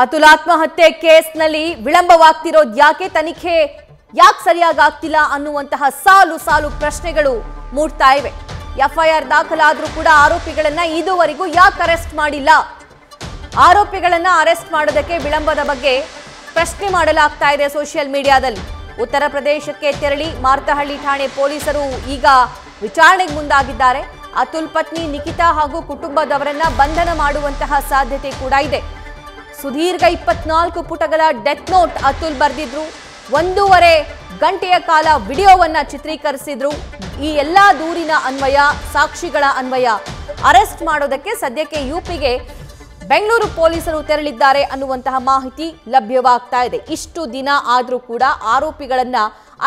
ಅತುಲ್ ಆತ್ಮಹತ್ಯೆ ಕೇಸ್ನಲ್ಲಿ ವಿಳಂಬವಾಗ್ತಿರೋದು ಯಾಕೆ, ತನಿಖೆ ಯಾಕೆ ಸರಿಯಾಗಿ ಆಗ್ತಿಲ್ಲ ಅನ್ನುವಂತಹ ಸಾಲು ಸಾಲು ಪ್ರಶ್ನೆಗಳು ಮೂಡ್ತಾ ಇವೆ. ಎಫ್ಐಆರ್ ದಾಖಲಾದರೂ ಕೂಡ ಆರೋಪಿಗಳನ್ನ ಇದುವರೆಗೂ ಯಾಕೆ ಅರೆಸ್ಟ್ ಮಾಡಿಲ್ಲ? ಆರೋಪಿಗಳನ್ನ ಅರೆಸ್ಟ್ ಮಾಡೋದಕ್ಕೆ ವಿಳಂಬದ ಬಗ್ಗೆ ಪ್ರಶ್ನೆ ಮಾಡಲಾಗ್ತಾ ಇದೆ ಸೋಷಿಯಲ್ ಮೀಡಿಯಾದಲ್ಲಿ. ಉತ್ತರ ಪ್ರದೇಶಕ್ಕೆ ತೆರಳಿ ಮಾರ್ತಹಳ್ಳಿ ಠಾಣೆ ಪೊಲೀಸರು ಈಗ ವಿಚಾರಣೆಗೆ ಮುಂದಾಗಿದ್ದಾರೆ. ಅತುಲ್ ಪತ್ನಿ ನಿಖಿತಾ ಹಾಗೂ ಕುಟುಂಬದವರನ್ನ ಬಂಧನ ಮಾಡುವಂತಹ ಸಾಧ್ಯತೆ ಕೂಡ ಇದೆ. ಸುದೀರ್ಘ 24 ಪುಟಗಳ ಡೆತ್ ನೋಟ್ ಅತುಲ್ ಬರೆದಿದ್ರು. 1.5 ಗಂಟೆಯ ಕಾಲ ವಿಡಿಯೋವನ್ನ ಚಿತ್ರೀಕರಿಸಿದ್ರು. ಈ ಎಲ್ಲಾ ದೂರಿನ ಅನ್ವಯ, ಸಾಕ್ಷಿಗಳ ಅನ್ವಯ ಅರೆಸ್ಟ್ ಮಾಡೋದಕ್ಕೆ ಸದ್ಯಕ್ಕೆ ಯುಪಿಗೆ ಬೆಂಗಳೂರು ಪೊಲೀಸರು ತೆರಳಿದ್ದಾರೆ ಅನ್ನುವಂತಹ ಮಾಹಿತಿ ಲಭ್ಯವಾಗ್ತಾ ಇದೆ. ಇಷ್ಟು ದಿನ ಆದರೂ ಕೂಡ ಆರೋಪಿಗಳನ್ನ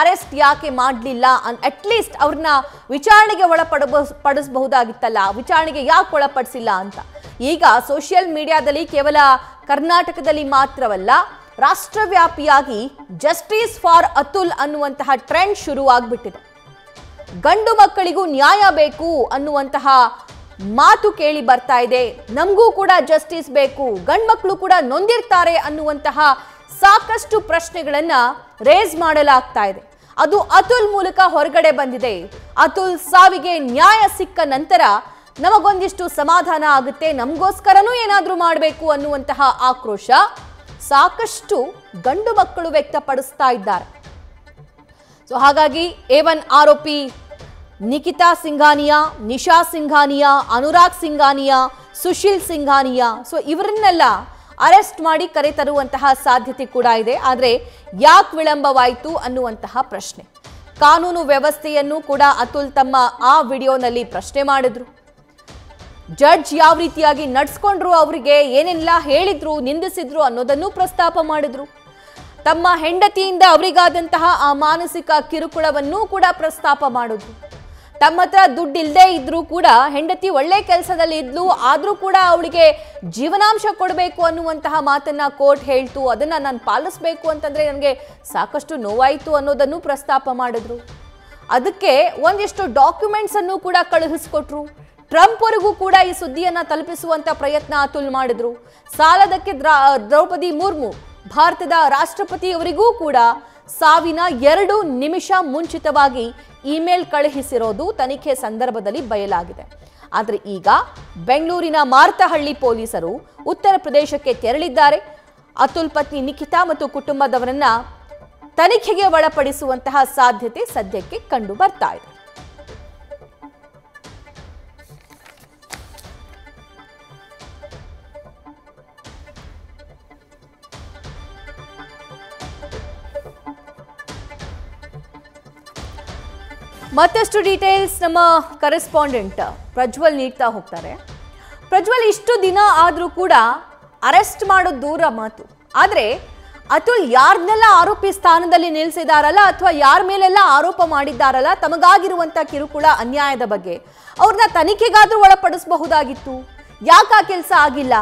ಅರೆಸ್ಟ್ ಯಾಕೆ ಮಾಡಲಿಲ್ಲ? ಅಟ್ಲೀಸ್ಟ್ ಅವ್ರನ್ನ ವಿಚಾರಣೆಗೆ ಒಳಪಡಿಸಬಹುದಾಗಿತ್ತಲ್ಲ, ವಿಚಾರಣೆಗೆ ಯಾಕೆ ಒಳಪಡಿಸಿಲ್ಲ ಅಂತ ಈಗ ಸೋಷಿಯಲ್ ಮೀಡಿಯಾದಲ್ಲಿ ಕೇವಲ ಕರ್ನಾಟಕದಲ್ಲಿ ಮಾತ್ರವಲ್ಲ, ರಾಷ್ಟ್ರವ್ಯಾಪಿಯಾಗಿ ಜಸ್ಟಿಸ್ ಫಾರ್ ಅತುಲ್ ಅನ್ನುವಂತಹ ಟ್ರೆಂಡ್ ಶುರುವಾಗ್ಬಿಟ್ಟಿದೆ. ಗಂಡು ಮಕ್ಕಳಿಗೂ ನ್ಯಾಯ ಬೇಕು ಅನ್ನುವಂತಹ ಮಾತು ಕೇಳಿ ಬರ್ತಾ ಇದೆ. ನಮಗೂ ಕೂಡ ಜಸ್ಟಿಸ್ ಬೇಕು, ಗಂಡು ಮಕ್ಕಳು ಕೂಡ ನೊಂದಿರ್ತಾರೆ ಅನ್ನುವಂತಹ ಸಾಕಷ್ಟು ಪ್ರಶ್ನೆಗಳನ್ನ ರೇಸ್ ಮಾಡಲಾಗ್ತಾ ಇದೆ. ಅದು ಅತುಲ್ ಮೂಲಕ ಹೊರಗಡೆ ಬಂದಿದೆ. ಅತುಲ್ ಸಾವಿಗೆ ನ್ಯಾಯ ಸಿಕ್ಕ ನಂತರ ನಮಗೊಂದಿಷ್ಟು ಸಮಾಧಾನ ಆಗುತ್ತೆ, ನಮಗೋಸ್ಕರನೂ ಏನಾದರೂ ಮಾಡಬೇಕು ಅನ್ನುವಂತಹ ಆಕ್ರೋಶ ಸಾಕಷ್ಟು ಗಂಡು ಮಕ್ಕಳು ವ್ಯಕ್ತಪಡಿಸ್ತಾ ಇದ್ದಾರೆ. ಸೊ ಹಾಗಾಗಿ A1 ಆರೋಪಿ ನಿಖಿತಾ ಸಿಂಘಾನಿಯಾ, ನಿಶಾ ಸಿಂಘಾನಿಯಾ, ಅನುರಾಗ್ ಸಿಂಘಾನಿಯಾ, ಸುಶೀಲ್ ಸಿಂಘಾನಿಯಾ, ಸೊ ಇವರನ್ನೆಲ್ಲ ಅರೆಸ್ಟ್ ಮಾಡಿ ಕರೆ ತರುವಂತಹ ಸಾಧ್ಯತೆ ಕೂಡ ಇದೆ. ಆದರೆ ಯಾಕೆ ವಿಳಂಬವಾಯಿತು ಅನ್ನುವಂತಹ ಪ್ರಶ್ನೆ. ಕಾನೂನು ವ್ಯವಸ್ಥೆಯನ್ನು ಕೂಡ ಅತುಲ್ ತಮ್ಮ ಆ ವಿಡಿಯೋನಲ್ಲಿ ಪ್ರಶ್ನೆ ಮಾಡಿದ್ರು. ಜಡ್ಜ್ ಯಾವ ರೀತಿಯಾಗಿ ನಡ್ಸ್ಕೊಂಡ್ರು, ಅವರಿಗೆ ಏನೆಲ್ಲ ಹೇಳಿದ್ರು, ನಿಂದಿಸಿದ್ರು ಅನ್ನೋದನ್ನು ಪ್ರಸ್ತಾಪ ಮಾಡಿದ್ರು. ತಮ್ಮ ಹೆಂಡತಿಯಿಂದ ಅವರಿಗಾದಂತಹ ಆ ಮಾನಸಿಕ ಕಿರುಕುಳವನ್ನು ಕೂಡ ಪ್ರಸ್ತಾಪ ಮಾಡಿದ್ರು. ತಮ್ಮ ಹತ್ರ ದುಡ್ಡು ಇಲ್ಲದೆ ಇದ್ರೂ ಕೂಡ ಹೆಂಡತಿ ಒಳ್ಳೆ ಕೆಲಸದಲ್ಲಿ ಇದ್ಲು, ಆದರೂ ಕೂಡ ಅವಳಿಗೆ ಜೀವನಾಂಶ ಕೊಡಬೇಕು ಅನ್ನುವಂತಹ ಮಾತನ್ನ ಕೋರ್ಟ್ ಹೇಳ್ತು. ಅದನ್ನ ನಾನು ಪಾಲಿಸ್ಬೇಕು ಅಂತಂದ್ರೆ ನನಗೆ ಸಾಕಷ್ಟು ನೋವಾಯಿತು ಅನ್ನೋದನ್ನು ಪ್ರಸ್ತಾಪ ಮಾಡಿದ್ರು. ಅದಕ್ಕೆ ಒಂದಿಷ್ಟು ಡಾಕ್ಯುಮೆಂಟ್ಸ್ ಅನ್ನು ಕೂಡ ಕಳುಹಿಸ್ಕೊಟ್ರು. ಟ್ರಂಪ್ ವರೆಗೂ ಕೂಡ ಈ ಸುದ್ದಿಯನ್ನ ತಲುಪಿಸುವಂತ ಪ್ರಯತ್ನ ಅತುಲ್ ಮಾಡಿದ್ರು. ಸಾಲದಕ್ಕೆ ದ್ರೌಪದಿ ಮುರ್ಮು, ಭಾರತದ ರಾಷ್ಟ್ರಪತಿಯವರಿಗೂ ಕೂಡ ಸಾವಿನ 2 ನಿಮಿಷ ಮುಂಚಿತವಾಗಿ ಇಮೇಲ್ ಕಳುಹಿಸಿರೋದು ತನಿಖೆ ಸಂದರ್ಭದಲ್ಲಿ ಬಯಲಾಗಿದೆ. ಆದರೆ ಈಗ ಬೆಂಗಳೂರಿನ ಮಾರ್ತಹಳ್ಳಿ ಪೊಲೀಸರು ಉತ್ತರ ಪ್ರದೇಶಕ್ಕೆ ತೆರಳಿದ್ದಾರೆ. ಅತುಲ್ ಪತ್ನಿ ನಿಖಿತಾ ಮತ್ತು ಕುಟುಂಬದವರನ್ನ ತನಿಖೆಗೆ ಒಳಪಡಿಸುವಂತಹ ಸಾಧ್ಯತೆ ಸದ್ಯಕ್ಕೆ ಕಂಡು ಬರ್ತಾ ಇದೆ. ಮತ್ತಷ್ಟು ಡೀಟೇಲ್ಸ್ ನಮ್ಮ ಕರೆಸ್ಪಾಂಡೆಂಟ್ ಪ್ರಜ್ವಲ್ ನೀಡ್ತಾ ಹೋಗ್ತಾರೆ. ಪ್ರಜ್ವಲ್, ಇಷ್ಟು ದಿನ ಆದರೂ ಕೂಡ ಅರೆಸ್ಟ್ ಮಾಡೋದು ದೂರ ಮಾತು, ಆದರೆ ಅತುಲ್ ಯಾರನ್ನೆಲ್ಲ ಆರೋಪಿ ಸ್ಥಾನದಲ್ಲಿ ನಿಲ್ಲಿಸಿದಾರಲ್ಲ ಅಥವಾ ಯಾರ ಮೇಲೆಲ್ಲ ಆರೋಪ ಮಾಡಿದ್ದಾರಲ್ಲ ತಮಗಾಗಿರುವಂಥ ಕಿರುಕುಳ ಅನ್ಯಾಯದ ಬಗ್ಗೆ, ಅವ್ರನ್ನ ತನಿಖೆಗಾದ್ರೂ ಒಳಪಡಿಸಬಹುದಾಗಿತ್ತು. ಯಾಕೆ ಆ ಕೆಲಸ ಆಗಿಲ್ಲ?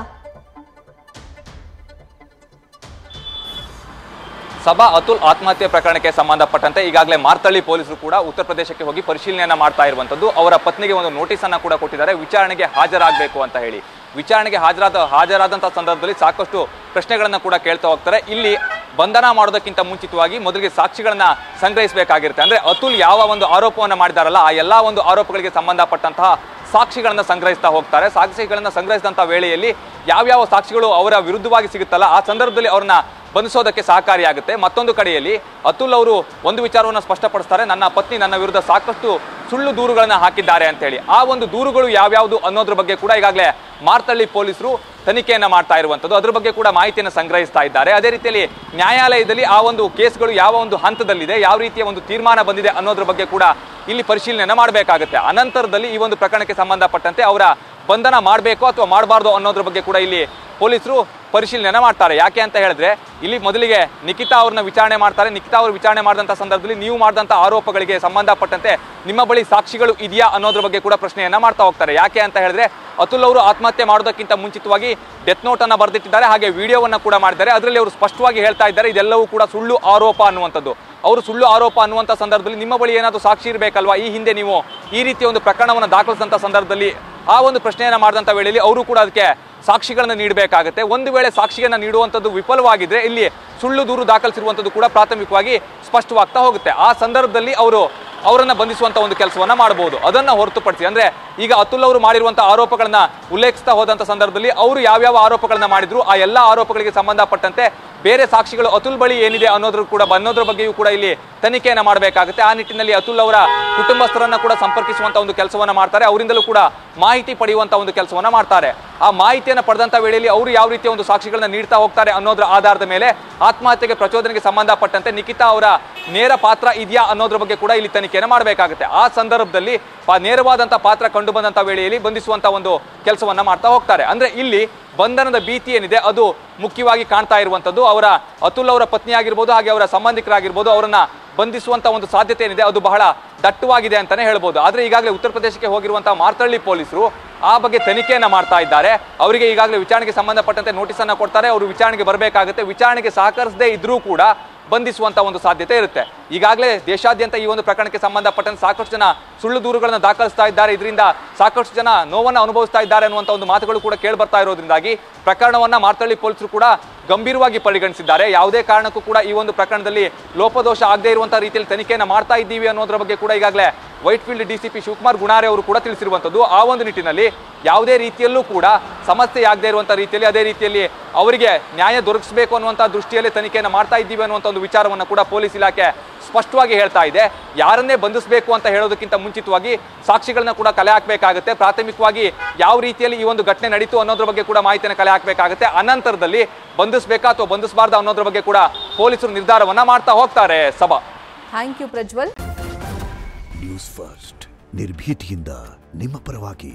ಸಭಾ ಅತುಲ್ ಆತ್ಮಹತ್ಯೆ ಪ್ರಕರಣಕ್ಕೆ ಸಂಬಂಧಪಟ್ಟಂತೆ ಈಗಾಗಲೇ ಮಾರ್ತಳ್ಳಿ ಪೊಲೀಸರು ಕೂಡ ಉತ್ತರ ಪ್ರದೇಶಕ್ಕೆ ಹೋಗಿ ಪರಿಶೀಲನೆಯನ್ನ ಮಾಡ್ತಾ ಇರುವಂತದ್ದು. ಅವರ ಪತ್ನಿಗೆ ಒಂದು ನೋಟಿಸ್ ಅನ್ನ ಕೂಡ ಕೊಟ್ಟಿದ್ದಾರೆ, ವಿಚಾರಣೆಗೆ ಹಾಜರಾಗಬೇಕು ಅಂತ ಹೇಳಿ. ವಿಚಾರಣೆಗೆ ಹಾಜರಾದಂತಹ ಸಂದರ್ಭದಲ್ಲಿ ಸಾಕಷ್ಟು ಪ್ರಶ್ನೆಗಳನ್ನ ಕೂಡ ಕೇಳ್ತಾ ಹೋಗ್ತಾರೆ. ಇಲ್ಲಿ ಬಂಧನ ಮಾಡೋದಕ್ಕಿಂತ ಮುಂಚಿತವಾಗಿ ಮೊದಲಿಗೆ ಸಾಕ್ಷಿಗಳನ್ನ ಸಂಗ್ರಹಿಸಬೇಕಾಗಿರುತ್ತೆ. ಅಂದ್ರೆ ಅತುಲ್ ಯಾವ ಒಂದು ಆರೋಪವನ್ನ ಮಾಡಿದಾರಲ್ಲ ಆ ಎಲ್ಲಾ ಒಂದು ಆರೋಪಗಳಿಗೆ ಸಂಬಂಧಪಟ್ಟಂತಹ ಸಾಕ್ಷಿಗಳನ್ನ ಸಂಗ್ರಹಿಸ್ತಾ ಹೋಗ್ತಾರೆ. ಸಾಕ್ಷಿಗಳನ್ನ ಸಂಗ್ರಹಿಸಿದಂತಹ ವೇಳೆಯಲ್ಲಿ ಯಾವ್ಯಾವ ಸಾಕ್ಷಿಗಳು ಅವರ ವಿರುದ್ಧವಾಗಿ ಸಿಗುತ್ತಲ್ಲ ಆ ಸಂದರ್ಭದಲ್ಲಿ ಅವ್ರನ್ನ ಬಂಧಿಸೋದಕ್ಕೆ ಸಹಕಾರಿಯಾಗುತ್ತೆ. ಮತ್ತೊಂದು ಕಡೆಯಲ್ಲಿ ಅತುಲ್ ಅವರು ಒಂದು ವಿಚಾರವನ್ನು ಸ್ಪಷ್ಟಪಡಿಸ್ತಾರೆ, ನನ್ನ ಪತ್ನಿ ನನ್ನ ವಿರುದ್ಧ ಸಾಕಷ್ಟು ಸುಳ್ಳು ದೂರುಗಳನ್ನ ಹಾಕಿದ್ದಾರೆ ಅಂತ ಹೇಳಿ. ಆ ಒಂದು ದೂರುಗಳು ಯಾವ್ಯಾವುದು ಅನ್ನೋದ್ರ ಬಗ್ಗೆ ಕೂಡ ಈಗಾಗಲೇ ಮಾರ್ತಳ್ಳಿ ಪೊಲೀಸರು ತನಿಖೆಯನ್ನ ಮಾಡ್ತಾ ಇರುವಂತದ್ದು. ಅದ್ರ ಬಗ್ಗೆ ಕೂಡ ಮಾಹಿತಿಯನ್ನು ಸಂಗ್ರಹಿಸ್ತಾ ಇದ್ದಾರೆ. ಅದೇ ರೀತಿಯಲ್ಲಿ ನ್ಯಾಯಾಲಯದಲ್ಲಿ ಆ ಒಂದು ಕೇಸ್ಗಳು ಯಾವ ಒಂದು ಹಂತದಲ್ಲಿದೆ, ಯಾವ ರೀತಿಯ ಒಂದು ತೀರ್ಮಾನ ಬಂದಿದೆ ಅನ್ನೋದ್ರ ಬಗ್ಗೆ ಕೂಡ ಇಲ್ಲಿ ಪರಿಶೀಲನೆಯನ್ನ ಮಾಡಬೇಕಾಗುತ್ತೆ. ಅನಂತರದಲ್ಲಿ ಈ ಒಂದು ಪ್ರಕರಣಕ್ಕೆ ಸಂಬಂಧಪಟ್ಟಂತೆ ಅವರ ಬಂಧನ ಮಾಡಬೇಕು ಅಥವಾ ಮಾಡಬಾರ್ದು ಅನ್ನೋದ್ರ ಬಗ್ಗೆ ಕೂಡ ಇಲ್ಲಿ ಪೊಲೀಸರು ಪರಿಶೀಲನೆ ಮಾಡ್ತಾರೆ. ಯಾಕೆ ಅಂತ ಹೇಳಿದ್ರೆ ಇಲ್ಲಿ ಮೊದಲಿಗೆ ನಿಖಿತಾ ಅವ್ರನ್ನ ವಿಚಾರಣೆ ಮಾಡ್ತಾರೆ. ನಿಖಿತಾ ಅವರು ವಿಚಾರಣೆ ಮಾಡಿದಂಥ ಸಂದರ್ಭದಲ್ಲಿ ನೀವು ಮಾಡಿದಂಥ ಆರೋಪಗಳಿಗೆ ಸಂಬಂಧಪಟ್ಟಂತೆ ನಿಮ್ಮ ಬಳಿ ಸಾಕ್ಷಿಗಳು ಇದೆಯಾ ಅನ್ನೋದ್ರ ಬಗ್ಗೆ ಕೂಡ ಪ್ರಶ್ನೆಯನ್ನ ಮಾಡ್ತಾ ಹೋಗ್ತಾರೆ. ಯಾಕೆ ಅಂತ ಹೇಳಿದ್ರೆ ಅತುಲ್ ಅವರು ಆತ್ಮಹತ್ಯೆ ಮಾಡೋದಕ್ಕಿಂತ ಮುಂಚಿತವಾಗಿ ಡೆತ್ ನೋಟ್ ಅನ್ನ ಬರೆದಿಟ್ಟಿದ್ದಾರೆ, ಹಾಗೆ ವಿಡಿಯೋವನ್ನ ಕೂಡ ಮಾಡಿದ್ದಾರೆ. ಅದರಲ್ಲಿ ಅವರು ಸ್ಪಷ್ಟವಾಗಿ ಹೇಳ್ತಾ ಇದ್ದಾರೆ ಇದೆಲ್ಲವೂ ಕೂಡ ಸುಳ್ಳು ಆರೋಪ ಅನ್ನುವಂಥದ್ದು. ಅವರು ಸುಳ್ಳು ಆರೋಪ ಅನ್ನುವಂಥ ಸಂದರ್ಭದಲ್ಲಿ ನಿಮ್ಮ ಬಳಿ ಏನಾದರೂ ಸಾಕ್ಷಿ ಇರಬೇಕಲ್ವಾ? ಈ ಹಿಂದೆ ನೀವು ಈ ರೀತಿಯ ಒಂದು ಪ್ರಕರಣವನ್ನು ದಾಖಲಿಸಿದಂಥ ಸಂದರ್ಭದಲ್ಲಿ ಆ ಒಂದು ಪ್ರಶ್ನೆಯನ್ನ ಮಾಡಿದಂಥ ವೇಳೆಯಲ್ಲಿ ಅವರು ಕೂಡ ಅದಕ್ಕೆ ಸಾಕ್ಷಿಗಳನ್ನು ನೀಡಬೇಕಾಗುತ್ತೆ. ಒಂದು ವೇಳೆ ಸಾಕ್ಷಿಯನ್ನು ನೀಡುವಂಥದ್ದು ವಿಫಲವಾಗಿದ್ರೆ ಇಲ್ಲಿ ಸುಳ್ಳು ದೂರು ದಾಖಲಿಸಿರುವಂಥದ್ದು ಕೂಡ ಪ್ರಾಥಮಿಕವಾಗಿ ಸ್ಪಷ್ಟವಾಗ್ತಾ ಹೋಗುತ್ತೆ. ಆ ಸಂದರ್ಭದಲ್ಲಿ ಅವರನ್ನ ಬಂಧಿಸುವಂತ ಒಂದು ಕೆಲಸವನ್ನ ಮಾಡಬಹುದು. ಅದನ್ನ ಹೊರತುಪಡಿಸಿ ಅಂದ್ರೆ ಈಗ ಅತುಲ್ ಅವರು ಮಾಡಿರುವಂತಹ ಆರೋಪಗಳನ್ನ ಉಲ್ಲೇಖಿಸ್ತಾ ಹೋದಂತ ಸಂದರ್ಭದಲ್ಲಿ ಅವರು ಯಾವ್ಯಾವ ಆರೋಪಗಳನ್ನ ಮಾಡಿದ್ರು ಆ ಎಲ್ಲಾ ಆರೋಪಗಳಿಗೆ ಸಂಬಂಧಪಟ್ಟಂತೆ ಬೇರೆ ಸಾಕ್ಷಿಗಳು ಅತುಲ್ ಬಳಿ ಏನಿದೆ ಅನ್ನೋದ್ರ ಬಗ್ಗೆಯೂ ಕೂಡ ಇಲ್ಲಿ ತನಿಖೆಯನ್ನ ಮಾಡಬೇಕಾಗುತ್ತೆ. ಆ ನಿಟ್ಟಿನಲ್ಲಿ ಅತುಲ್ ಅವರ ಕುಟುಂಬಸ್ಥರನ್ನ ಕೂಡ ಸಂಪರ್ಕಿಸುವಂತ ಒಂದು ಕೆಲಸವನ್ನ ಮಾಡ್ತಾರೆ. ಅವರಿಂದಲೂ ಕೂಡ ಮಾಹಿತಿ ಪಡೆಯುವಂತ ಒಂದು ಕೆಲಸವನ್ನ ಮಾಡ್ತಾರೆ. ಆ ಮಾಹಿತಿಯನ್ನು ಪಡೆದಂತ ವೇಳೆಯಲ್ಲಿ ಅವರು ಯಾವ ರೀತಿಯ ಒಂದು ಸಾಕ್ಷಿಗಳನ್ನ ನೀಡ್ತಾ ಹೋಗ್ತಾರೆ ಅನ್ನೋದ್ರ ಆಧಾರದ ಮೇಲೆ ಆತ್ಮಹತ್ಯೆಗೆ ಪ್ರಚೋದನೆಗೆ ಸಂಬಂಧಪಟ್ಟಂತೆ ನಿಖಿತಾ ಅವರ ನೇರ ಪಾತ್ರ ಇದೆಯಾ ಅನ್ನೋದ್ರ ಬಗ್ಗೆ ಕೂಡ ಇಲ್ಲಿ ತನಿಖೆಯನ್ನು ಮಾಡಬೇಕಾಗುತ್ತೆ. ಆ ಸಂದರ್ಭದಲ್ಲಿ ನೇರವಾದಂತಹ ಪಾತ್ರ ಕಂಡು ಬಂದಂತ ವೇಳೆಯಲ್ಲಿ ಬಂಧಿಸುವಂತ ಒಂದು ಕೆಲಸವನ್ನ ಮಾಡ್ತಾ ಹೋಗ್ತಾರೆ. ಅಂದ್ರೆ ಇಲ್ಲಿ ಬಂಧನದ ಭೀತಿ ಏನಿದೆ ಅದು ಮುಖ್ಯವಾಗಿ ಕಾಣ್ತಾ ಇರುವಂತದ್ದು. ಅತುಲ್ ಅವರ ಪತ್ನಿ ಆಗಿರ್ಬೋದು, ಹಾಗೆ ಅವರ ಸಂಬಂಧಿಕರಾಗಿರ್ಬೋದು, ಅವರನ್ನ ಬಂಧಿಸುವಂತ ಒಂದು ಸಾಧ್ಯತೆ ಏನಿದೆ ಅದು ಬಹಳ ದಟ್ಟವಾಗಿದೆ ಅಂತಾನೆ ಹೇಳ್ಬೋದು. ಆದ್ರೆ ಈಗಾಗಲೇ ಉತ್ತರ ಪ್ರದೇಶಕ್ಕೆ ಹೋಗಿರುವಂತಹ ಮಾರ್ತಳ್ಳಿ ಪೊಲೀಸರು ಆ ಬಗ್ಗೆ ತನಿಖೆಯನ್ನ ಮಾಡ್ತಾ ಇದ್ದಾರೆ. ಅವರಿಗೆ ಈಗಾಗಲೇ ವಿಚಾರಣೆಗೆ ಸಂಬಂಧಪಟ್ಟಂತೆ ನೋಟಿಸ್ ಅನ್ನ ಕೊಡ್ತಾರೆ. ಅವರು ವಿಚಾರಣೆಗೆ ಬರಬೇಕಾಗುತ್ತೆ. ವಿಚಾರಣೆಗೆ ಸಹಕರಿಸದೇ ಇದ್ರೂ ಕೂಡ ಬಂಧಿಸುವಂತ ಒಂದು ಸಾಧ್ಯತೆ ಇರುತ್ತೆ. ಈಗಾಗಲೇ ದೇಶಾದ್ಯಂತ ಈ ಒಂದು ಪ್ರಕರಣಕ್ಕೆ ಸಂಬಂಧಪಟ್ಟಂತೆ ಸಾಕಷ್ಟು ಜನ ಸುಳ್ಳು ದೂರುಗಳನ್ನು ದಾಖಲಿಸ್ತಾ ಇದ್ದಾರೆ. ಇದರಿಂದ ಸಾಕಷ್ಟು ಜನ ನೋವನ್ನು ಅನುಭವಿಸ್ತಾ ಇದ್ದಾರೆ ಅನ್ನುವಂಥ ಒಂದು ಮಾತುಗಳು ಕೂಡ ಕೇಳಿ ಬರ್ತಾ ಇರೋದ್ರಿಂದಾಗಿ ಪ್ರಕರಣವನ್ನ ಮಾರ್ತಳ್ಳಿ ಪೊಲೀಸರು ಕೂಡ ಗಂಭೀರವಾಗಿ ಪರಿಗಣಿಸಿದ್ದಾರೆ. ಯಾವುದೇ ಕಾರಣಕ್ಕೂ ಕೂಡ ಈ ಒಂದು ಪ್ರಕರಣದಲ್ಲಿ ಲೋಪದೋಷ ಆಗದೇ ಇರುವಂತಹ ರೀತಿಯಲ್ಲಿ ತನಿಖೆಯನ್ನು ಮಾಡ್ತಾ ಇದ್ದೀವಿ ಅನ್ನೋದ್ರ ಬಗ್ಗೆ ಕೂಡ ಈಗಾಗಲೇ ವೈಟ್ಫೀಲ್ಡ್ ಡಿಸಿಪಿ ಶಿವಕುಮಾರ್ ಗುಣಾರೆ ಅವರು ಕೂಡ ತಿಳಿಸಿರುವಂತದ್ದು. ಆ ಒಂದು ನಿಟ್ಟಿನಲ್ಲಿ ಯಾವುದೇ ರೀತಿಯಲ್ಲೂ ಕೂಡ ಸಮಸ್ಯೆ ಆಗದೇ ಇರುವಂತಹ ರೀತಿಯಲ್ಲಿ, ಅದೇ ರೀತಿಯಲ್ಲಿ ಅವರಿಗೆ ನ್ಯಾಯ ದೊರಕಿಸಬೇಕು ಅನ್ನುವಂತಹ ದೃಷ್ಟಿಯಲ್ಲಿ ತನಿಖೆಯನ್ನು ಮಾಡ್ತಾ ಇದ್ದೀವಿ ಅನ್ನುವಂಥ ಒಂದು ವಿಚಾರವನ್ನು ಕೂಡ ಪೊಲೀಸ್ ಇಲಾಖೆ ಸ್ಪಷ್ಟವಾಗಿ ಹೇಳ್ತಾ ಇದೆ. ಯಾರನ್ನೇ ಬಂಧಿಸಬೇಕು ಅಂತ ಹೇಳೋದಕ್ಕಿಂತ ಮುಂಚಿತವಾಗಿ ಸಾಕ್ಷಿಗಳನ್ನ ಕೂಡ ಕಲೆ ಹಾಕಬೇಕಾಗುತ್ತೆ. ಪ್ರಾಥಮಿಕವಾಗಿ ಯಾವ ರೀತಿಯಲ್ಲಿ ಈ ಒಂದು ಘಟನೆ ನಡೀತು ಅನ್ನೋದ್ರ ಬಗ್ಗೆ ಕೂಡ ಮಾಹಿತಿಯನ್ನು ಕಲೆ ಹಾಕಬೇಕಾಗುತ್ತೆ. ಅನಂತರದಲ್ಲಿ ಬಂಧಿಸಬೇಕಾ ಅಥವಾ ಬಂಧಿಸಬಾರ್ದು ಅನ್ನೋದ್ರ ಬಗ್ಗೆ ಕೂಡ ಪೊಲೀಸರು ನಿರ್ಧಾರವನ್ನ ಮಾಡ್ತಾ ಹೋಗ್ತಾರೆ. ಸಭಾ, thank you Prajwal. News First ನಿರ್ಭೀತಿಯಿಂದ ನಿಮ್ಮ ಪರವಾಗಿ.